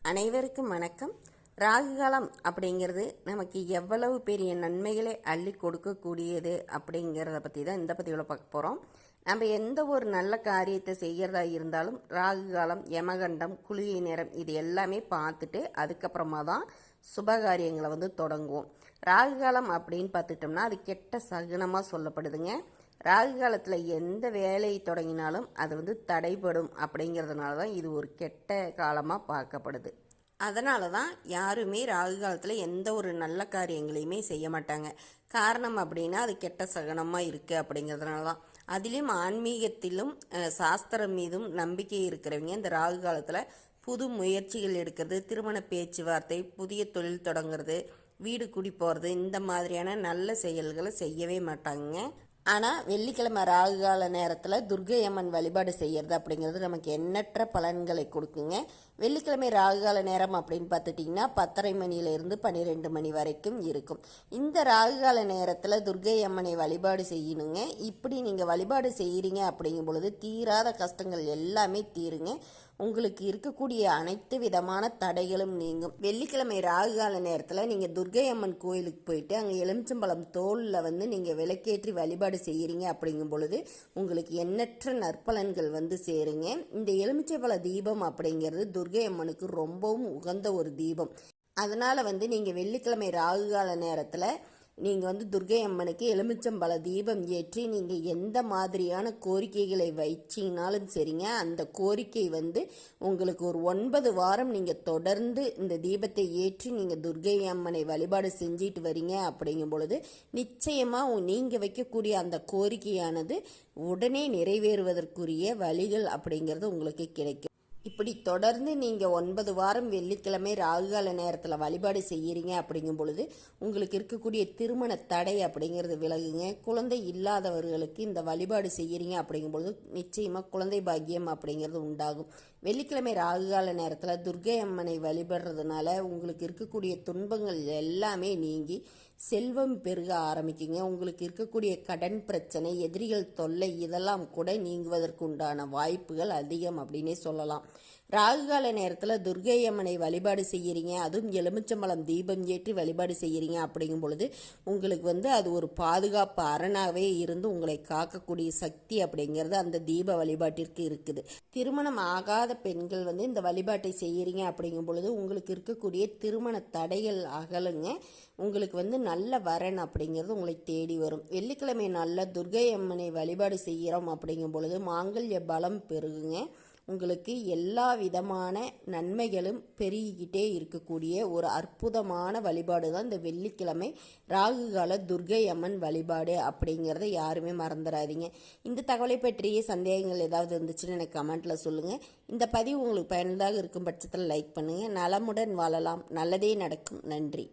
அனைவருக்கும் வணக்கம். ராகு காலம் அப்படிங்கிறது நமக்கு எவ்வளவு பெரிய நன்மைகளை அள்ளி கொடுக்கக்கூடியது அப்படிங்கிறத பற்றி தான் இந்த பதிவில் பார்க்க போகிறோம். நம்ம எந்த ஒரு நல்ல காரியத்தை செய்கிறதா இருந்தாலும் ராகு காலம், யமகண்டம், குளிகை நேரம் இது எல்லாமே பார்த்துட்டு அதுக்கப்புறமா தான் சுபகாரியங்களை தொடங்குவோம். ராகு காலம் அப்படின்னு பார்த்துட்டோம்னா அது கெட்ட சகுனமாக சொல்லப்படுதுங்க. ராகு காலத்தில் எந்த வேலையை தொடங்கினாலும் அது தடைபடும் அப்படிங்கிறதுனால தான் இது ஒரு கெட்ட காலமாக பார்க்கப்படுது. அதனால தான் யாருமே ராகு காலத்தில் எந்த ஒரு நல்ல காரியங்களையுமே செய்ய மாட்டாங்க. காரணம் அப்படின்னா அது கெட்ட சகனமாக இருக்குது அப்படிங்கிறதுனால தான். அதிலும் ஆன்மீகத்திலும் சாஸ்திரம் மீதும் நம்பிக்கை இருக்கிறவங்க இந்த ராகு காலத்தில் புது முயற்சிகள் எடுக்கிறது, திருமண பேச்சுவார்த்தை, புதிய தொழில் தொடங்குறது, வீடு குடி போகிறது, இந்த மாதிரியான நல்ல செயல்களை செய்யவே மாட்டாங்க. ஆனால் வெள்ளிக்கிழமை ராகு கால நேரத்தில் துர்க்கை அம்மன் வழிபாடு செய்கிறது அப்படிங்கிறது நமக்கு எண்ணற்ற பலன்களை கொடுக்குங்க. வெள்ளிக்கிழமை ராகு கால நேரம் அப்படின்னு பார்த்துட்டிங்கன்னா 10:30 மணியிலிருந்து 12 மணி வரைக்கும் இருக்கும். இந்த ராகு கால நேரத்தில் துர்க்கை அம்மனை வழிபாடு செய்யணுங்க. இப்படி நீங்கள் வழிபாடு செய்கிறீங்க அப்படிங்கும் பொழுது தீராத கஷ்டங்கள் எல்லாமே தீருங்க. உங்களுக்கு இருக்கக்கூடிய அனைத்து விதமான தடைகளும் நீங்கும். வெள்ளிக்கிழமை ராகு கால நேரத்தில் நீங்கள் துர்க்கை அம்மன் கோயிலுக்கு போயிட்டு அங்கே எலுமிச்சம்பழம் தோலில் நீங்கள் விளக்கேற்றி வழிபாடு செய்கிறீங்க அப்படிங்கும் பொழுது உங்களுக்கு எண்ணற்ற நற்பலன்கள் சேருங்க. இந்த எலுமிச்சம்பழ தீபம் அப்படிங்கிறது துர்க்கை அம்மனுக்கு ரொம்பவும் உகந்த ஒரு தீபம். அதனால் நீங்கள் வெள்ளிக்கிழமை ராகு கால நேரத்தில் நீங்கள் துர்க்கை அம்மனுக்கு எலுமிச்சம்பழ தீபம் ஏற்றி நீங்கள் எந்த மாதிரியான கோரிக்கைகளை வச்சிங்கனாலும் சரிங்க, அந்த கோரிக்கை உங்களுக்கு ஒரு 9 வாரம் நீங்கள் தொடர்ந்து இந்த தீபத்தை ஏற்றி நீங்கள் துர்க்கை அம்மனை வழிபாடு செஞ்சிட்டு வரீங்க அப்படிங்கும் பொழுது நிச்சயமாக நீங்கள் வைக்கக்கூடிய அந்த கோரிக்கையானது உடனே நிறைவேறுவதற்குரிய வழிகள் அப்படிங்கிறது உங்களுக்கு கிடைக்கும். இப்படி தொடர்ந்து நீங்கள் 9 வாரம் வெள்ளிக்கிழமை ராகுகால நேரத்தில் வழிபாடு செய்கிறீங்க அப்படிங்கும் பொழுது உங்களுக்கு இருக்கக்கூடிய திருமண தடை அப்படிங்கிறது விலகுங்க. குழந்தை இல்லாதவர்களுக்கு இந்த வழிபாடு செய்கிறீங்க அப்படிங்கும் பொழுது நிச்சயமாக குழந்தை பாக்கியம் அப்படிங்கிறது உண்டாகும். வெள்ளிக்கிழமை ராகுகால நேரத்தில் துர்க்கை அம்மனை வழிபடுறதுனால உங்களுக்கு இருக்கக்கூடிய துன்பங்கள் எல்லாமே நீங்கி செல்வம் பெருக ஆரம்பிக்குங்க. உங்களுக்கு இருக்கக்கூடிய கடன் பிரச்சனை, எதிரிகள் தொல்லை இதெல்லாம் கூட நீங்குவதற்கு உண்டான வாய்ப்புகள் அதிகம் அப்படின்னே சொல்லலாம். ராகுகால நேரத்தில் துர்க்கை அம்மனை வழிபாடு செய்கிறீங்க, அதுவும் எலுமிச்சம்பழம் தீபம் ஏற்றி வழிபாடு செய்கிறீங்க அப்படிங்கும் பொழுது உங்களுக்கு அது ஒரு பாதுகாப்பு அரணாகவே இருந்து உங்களை காக்கக்கூடிய சக்தி அப்படிங்கிறது அந்த தீப வழிபாட்டிற்கு இருக்குது. திருமணம் ஆகாத பெண்கள் இந்த வழிபாட்டை செய்கிறீங்க அப்படிங்கும் பொழுது உங்களுக்கு இருக்கக்கூடிய திருமண தடைகள் அகலுங்க. உங்களுக்கு நல்ல வரன் அப்படிங்கிறது உங்களை தேடி வரும். வெள்ளிக்கிழமை நாளில் துர்க்கை அம்மனை வழிபாடு செய்கிறோம் அப்படிங்கும் பொழுது மாங்கல்ய பலம் பெருகுங்க. உங்களுக்கு எல்லா விதமான நன்மைகளும் பெருகிக்கிட்டே இருக்கக்கூடிய ஒரு அற்புதமான வழிபாடு தான் இந்த வெள்ளிக்கிழமை ராகுகால துர்க்கை அம்மன் வழிபாடு அப்படிங்கிறத யாருமே மறந்துடாதீங்க. இந்த தகவலை பற்றிய சந்தேகங்கள் ஏதாவது இருந்துச்சுன்னு எனக்கு கமெண்ட்டில் சொல்லுங்கள். இந்த பதிவு உங்களுக்கு பயனுள்ளதாக இருக்கும் பட்சத்தில் லைக் பண்ணுங்கள். நலமுடன் வாழலாம், நல்லதே நடக்கும். நன்றி.